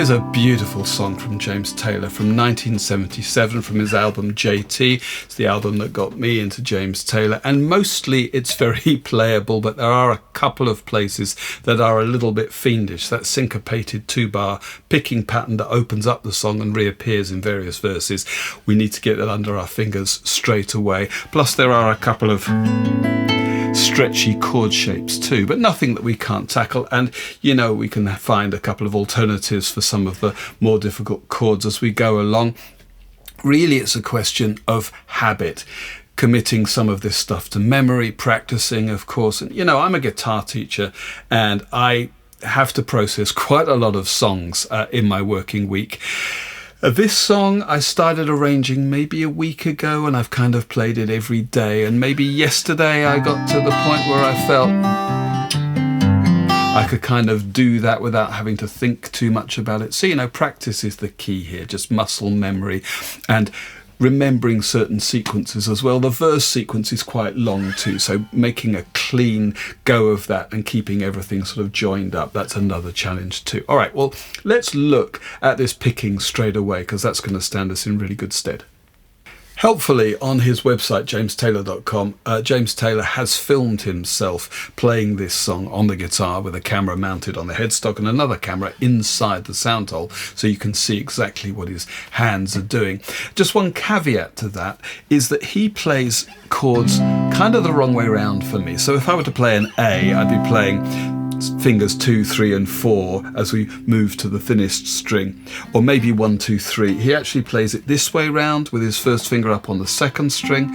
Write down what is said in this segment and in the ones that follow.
Here's a beautiful song from James Taylor from 1977 from his album JT. It's the album that got me into James Taylor, and mostly it's very playable, but there are a couple of places that are a little bit fiendish. That syncopated 2-bar picking pattern that opens up the song and reappears in various verses. We need to get that under our fingers straight away. Plus there are a couple of stretchy chord shapes too, but nothing that we can't tackle. And you know, we can find a couple of alternatives for some of the more difficult chords as we go along. Really, it's a question of habit, committing some of this stuff to memory, practicing, of course. And you know, I'm a guitar teacher and I have to process quite a lot of songs in my working week. This song I started arranging maybe a week ago, and I've kind of played it every day, and maybe yesterday I got to the point where I felt I could kind of do that without having to think too much about it. So, you know, practice is the key here, just muscle memory and remembering certain sequences as well. The verse sequence is quite long too, so making a clean go of that and keeping everything sort of joined up, that's another challenge too. All right, well, let's look at this picking straight away, because that's going to stand us in really good stead. Helpfully, on his website, jamestaylor.com, James Taylor has filmed himself playing this song on the guitar with a camera mounted on the headstock and another camera inside the sound hole, so you can see exactly what his hands are doing. Just one caveat to that is that he plays chords kind of the wrong way around for me. So if I were to play an A, I'd be playing fingers 2, 3 and 4 as we move to the thinnest string, or maybe 1, 2, 3. He actually plays it this way round with his first finger up on the second string.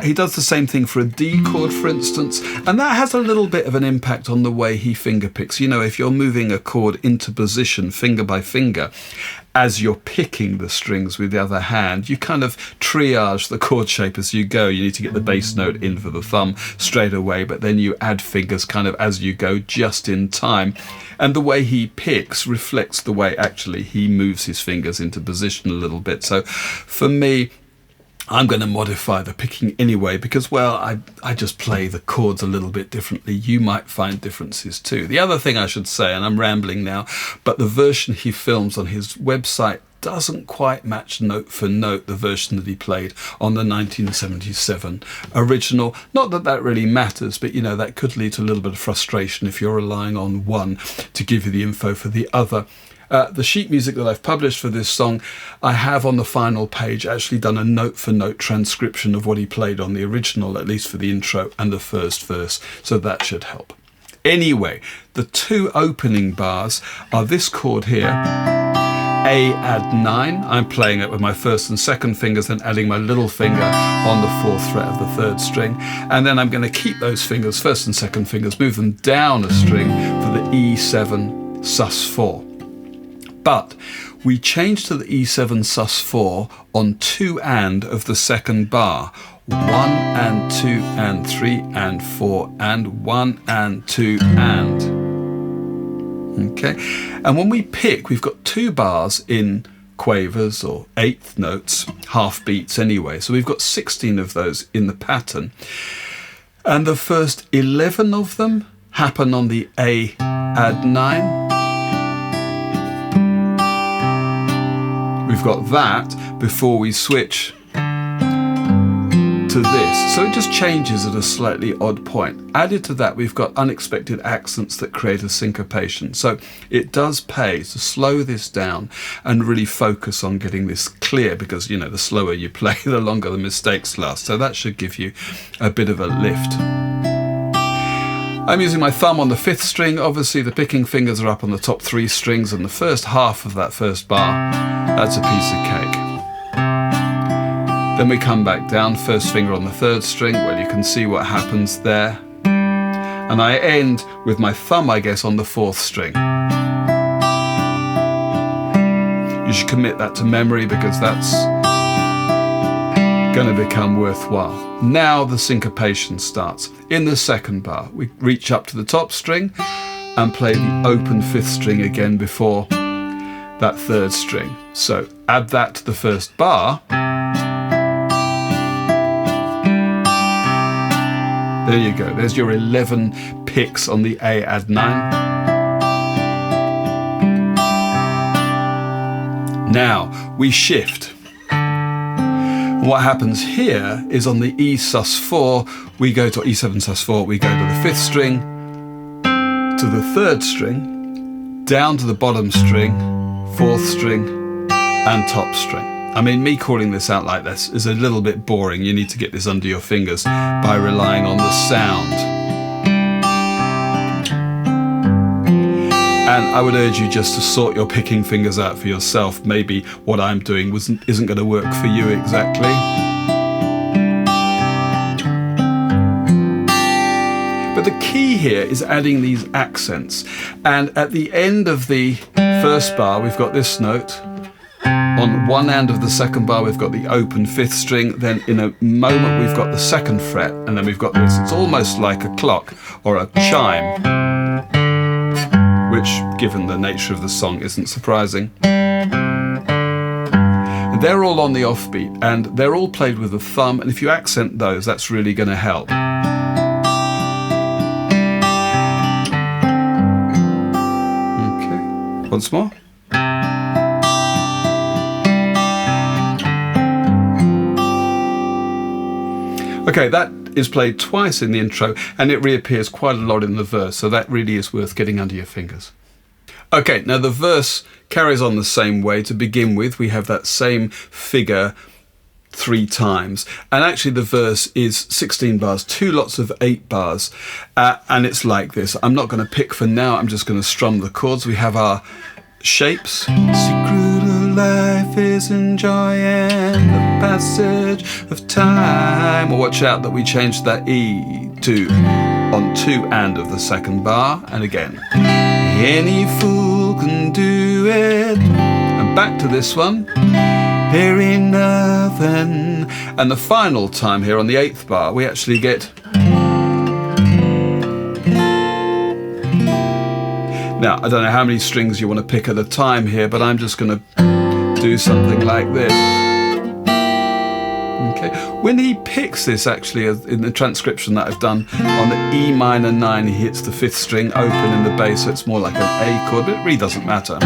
He does the same thing for a D chord, for instance, and that has a little bit of an impact on the way he finger picks. You know, if you're moving a chord into position finger by finger as you're picking the strings with the other hand, you kind of triage the chord shape as you go. You need to get the bass note in for the thumb straight away, but then you add fingers kind of as you go, just in time. And the way he picks reflects the way actually he moves his fingers into position a little bit. So for me, I'm going to modify the picking anyway, because, well, I just play the chords a little bit differently. You might find differences too. The other thing I should say, and I'm rambling now, but the version he films on his website doesn't quite match note for note the version that he played on the 1977 original. Not that that really matters, but you know, that could lead to a little bit of frustration if you're relying on one to give you the info for the other. The sheet music that I've published for this song, I have on the final page actually done a note-for-note transcription of what he played on the original, at least for the intro and the first verse, so that should help. Anyway, the two opening bars are this chord here, A add 9. I'm playing it with my first and second fingers and adding my little finger on the 4th fret of the 3rd string. And then I'm going to keep those fingers, first and second fingers, move them down a string for the E7 sus4. But we change to the E7 sus4 on 2 and of the second bar. 1 and 2 and 3 and 4 and 1 and 2 and. Okay, and when we pick, we've got 2 bars in quavers or eighth notes, half beats anyway. So we've got 16 of those in the pattern. And the first 11 of them happen on the A add 9. We've got that before we switch to this. So it just changes at a slightly odd point. Added to that, we've got unexpected accents that create a syncopation. So it does pay to slow this down and really focus on getting this clear, because, you know, the slower you play, the longer the mistakes last. So that should give you a bit of a lift. I'm using my thumb on the 5th string. Obviously the picking fingers are up on the top 3 strings, and the first half of that first bar, that's a piece of cake. Then we come back down, first finger on the 3rd string. Well, you can see what happens there. And I end with my thumb, I guess, on the 4th string. You should commit that to memory, because that's going to become worthwhile. Now the syncopation starts. In the second bar, we reach up to the top string and play the open 5th string again before that 3rd string. So add that to the first bar. There you go. There's your 11 picks on the A add 9. Now we shift. What happens here is on the E sus4, we go to E7 sus4, we go to the 5th string, to the 3rd string, down to the bottom string, 4th string, and top string. I mean, me calling this out like this is a little bit boring. You need to get this under your fingers by relying on the sound. And I would urge you just to sort your picking fingers out for yourself. Maybe what I'm doing isn't going to work for you exactly. But the key here is adding these accents. And at the end of the first bar, we've got this note. On one end of the second bar, we've got the open 5th string. Then in a moment, we've got the 2nd fret. And then we've got this. It's almost like a clock or a chime, which, given the nature of the song, isn't surprising. They're all on the offbeat, and they're all played with the thumb, and if you accent those, that's really going to help. Okay, once more. Okay, that is played twice in the intro, and it reappears quite a lot in the verse, so that really is worth getting under your fingers. Okay, now the verse carries on the same way. To begin with, we have that same figure 3 times, and actually the verse is 16 bars, 2 lots of 8 bars, and it's like this. I'm not going to pick for now, I'm just going to strum the chords. We have our shapes. Secret of life is enjoying the passage of time. Well, watch out that we change that E to on 2 and of the 2nd bar, and again. Any fool can do it. And back to this one. There ain't nothing. And the final time here on the 8th bar, we actually get. Now, I don't know how many strings you want to pick at a time here, but I'm just going to do something like this. Okay. When he picks this, actually, in the transcription that I've done, on the E minor 9, he hits the 5th string open in the bass, so it's more like an A chord, but it really doesn't matter.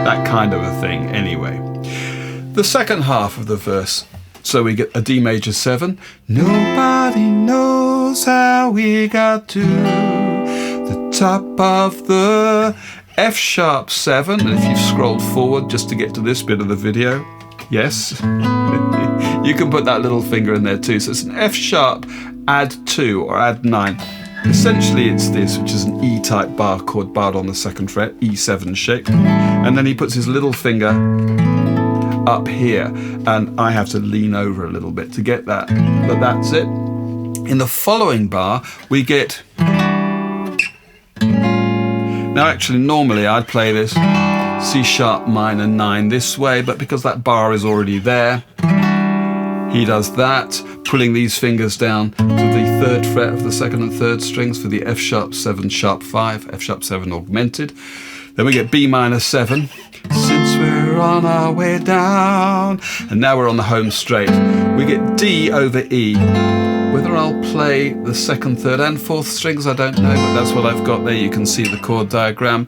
That kind of a thing, anyway. The second half of the verse, so we get a D major 7. Nobody knows how we got to the top of the F sharp 7. And if you've scrolled forward just to get to this bit of the video, yes, you can put that little finger in there too. So it's an F sharp add 2 or add 9. Essentially it's this, which is an E-type bar chord barred on the 2nd fret, E7 shape. And then he puts his little finger up here, and I have to lean over a little bit to get that, but that's it. In the following bar, we get. Now actually, normally I'd play this C sharp minor 9 this way, but because that bar is already there, he does that, pulling these fingers down to the 3rd fret of the 2nd and 3rd strings for the F sharp 7 sharp 5, F sharp 7 augmented. Then we get B minor 7, since we're on our way down, and now we're on the home straight. We get D over E. Whether I'll play the 2nd, 3rd and 4th strings, I don't know, but that's what I've got there. You can see the chord diagram.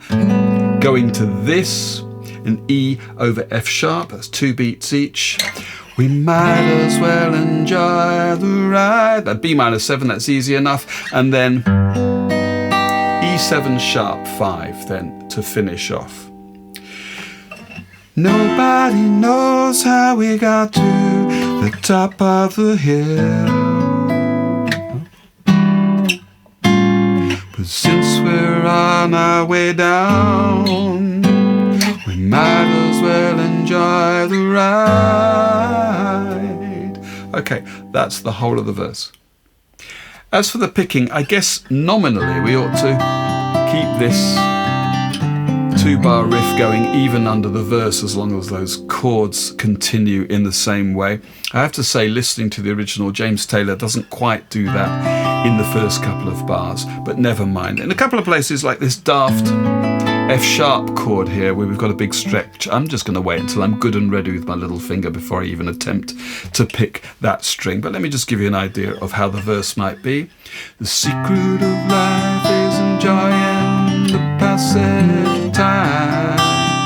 Going to this, an E over F sharp, that's 2 beats each. We might as well enjoy the ride. That B minor 7, that's easy enough. And then E7 sharp 5 then to finish off. Nobody knows how we got to the top of the hill, but since we're on our way down, we might as well enjoy the ride. Okay, that's the whole of the verse. As for the picking, I guess nominally we ought to keep this 2-bar riff going even under the verse, as long as those chords continue in the same way. I have to say, listening to the original, James Taylor doesn't quite do that in the first couple of bars, but never mind. In a couple of places like this daft F sharp chord here, where we've got a big stretch, I'm just going to wait until I'm good and ready with my little finger before I even attempt to pick that string. But let me just give you an idea of how the verse might be. The secret of life is enjoying the passage of time.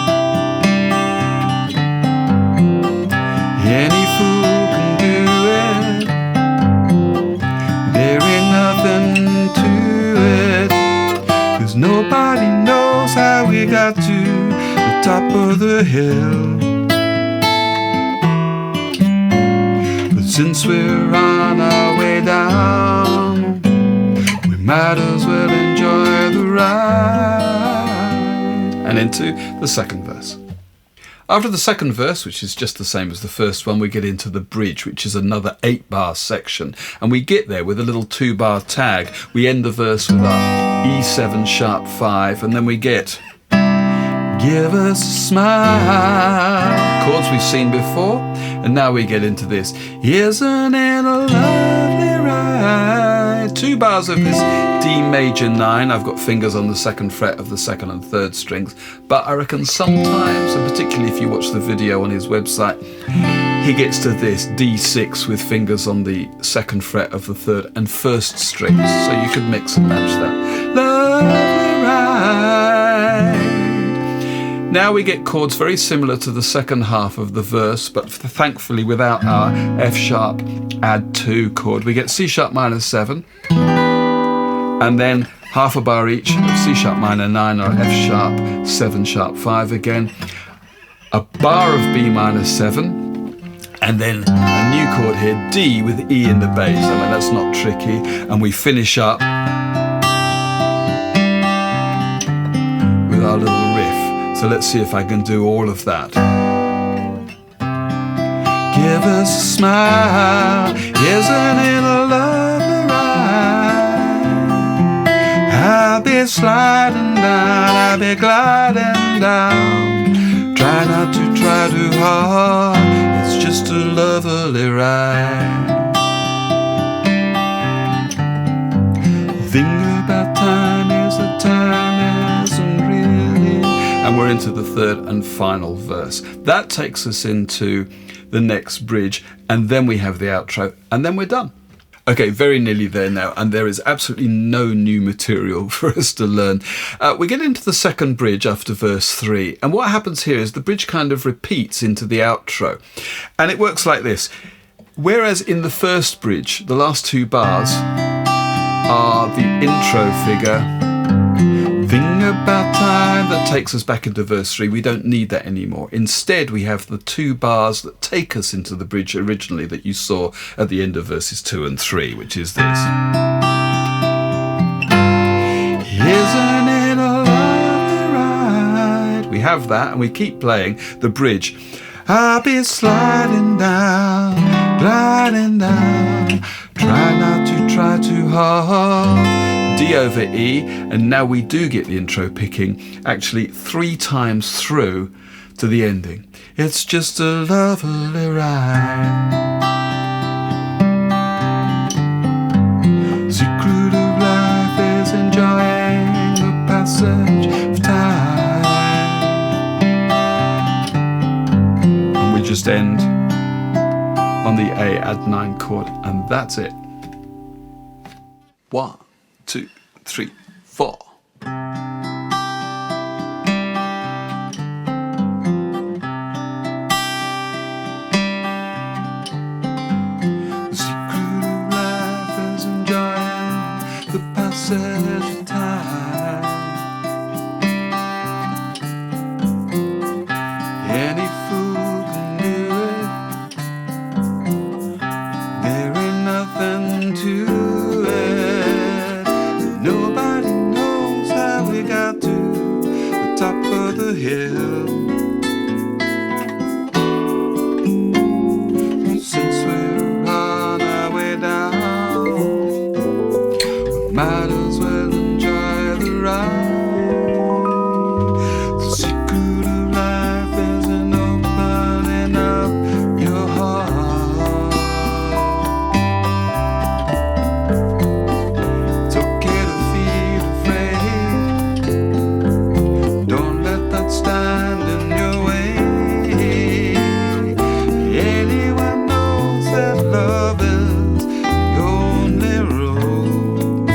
nobody knows how we got to the top of the hill. But since we're on our way down, we might as well enjoy the ride. And into the second verse. After the second verse, which is just the same as the first one, we get into the bridge, which is another 8-bar section. And we get there with a little 2-bar tag. We end the verse with our E7 sharp 5, and then we get give us a smile. Chords we've seen before, and now we get into this. Isn't it a lovely ride? 2 bars of this D major 9. I've got fingers on the 2nd fret of the 2nd and 3rd strings, but I reckon sometimes, and particularly if you watch the video on his website, he gets to this D6 with fingers on the 2nd fret of the 3rd and 1st strings, so you could mix and match that. Lovely ride. Now we get chords very similar to the second half of the verse, but thankfully without our F sharp add 2 chord. We get C sharp minor 7, and then half a bar each of C sharp minor 9 or F sharp 7 sharp 5 again, a bar of B minor 7, and then a new chord here, D with E in the bass. I mean, that's not tricky. And we finish up with our little riff. So let's see if I can do all of that. Give us a smile, isn't it a lovely ride? I'll be sliding down, I'll be gliding down. Try not to try too hard, it's just a lovely ride. The thing about time is that time isn't really. And we're into the 3rd and final verse. That takes us into the next bridge, and then we have the outro, and then we're done. Okay, very nearly there now, and there is absolutely no new material for us to learn. We get into the second bridge after verse 3, and what happens here is the bridge kind of repeats into the outro, and it works like this. Whereas in the first bridge, the last 2 bars are the intro figure, thing about time, that takes us back into verse 3. We don't need that anymore. Instead, we have the 2 bars that take us into the bridge originally that you saw at the end of verses 2 and 3, which is this. Isn't it a lovely ride? We have that, and we keep playing the bridge. I'll be sliding down, gliding down, try not to try too hard. D over E, and now we do get the intro picking actually 3 times through to the ending. It's just a lovely ride. Secret of life is enjoying the passage of time. And we just end on the A add 9 chord, and that's it. 1, 2, 3, 4. The secret of life is enjoying the passage of time. Any fool can do it. There ain't nothing to it. Nobody knows how we got to the top of the hill. Since we're on our way down, we might as well enjoy the ride. The secret of life is in opening up your heart. It's okay to feel afraid. Don't let that stand in your way. Anyone knows that love is the only road.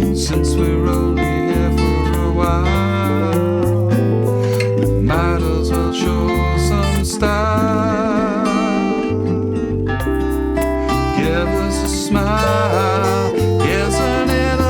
And since we're only here for a while, we might as well show some style. Give us a smile, isn't it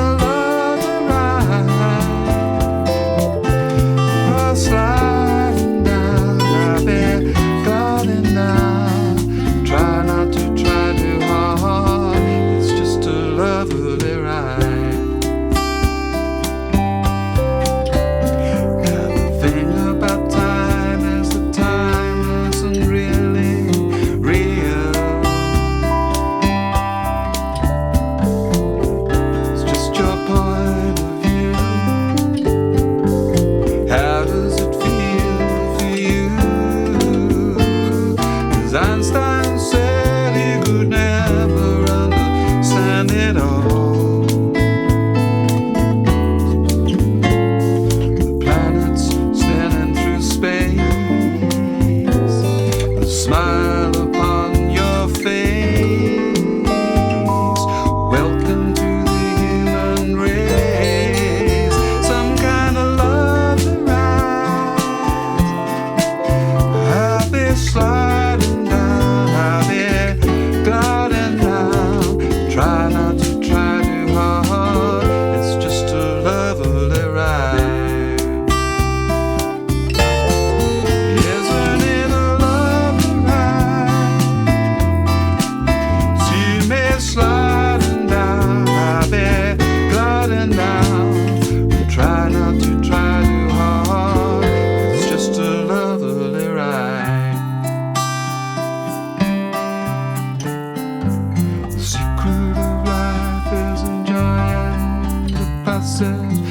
answers.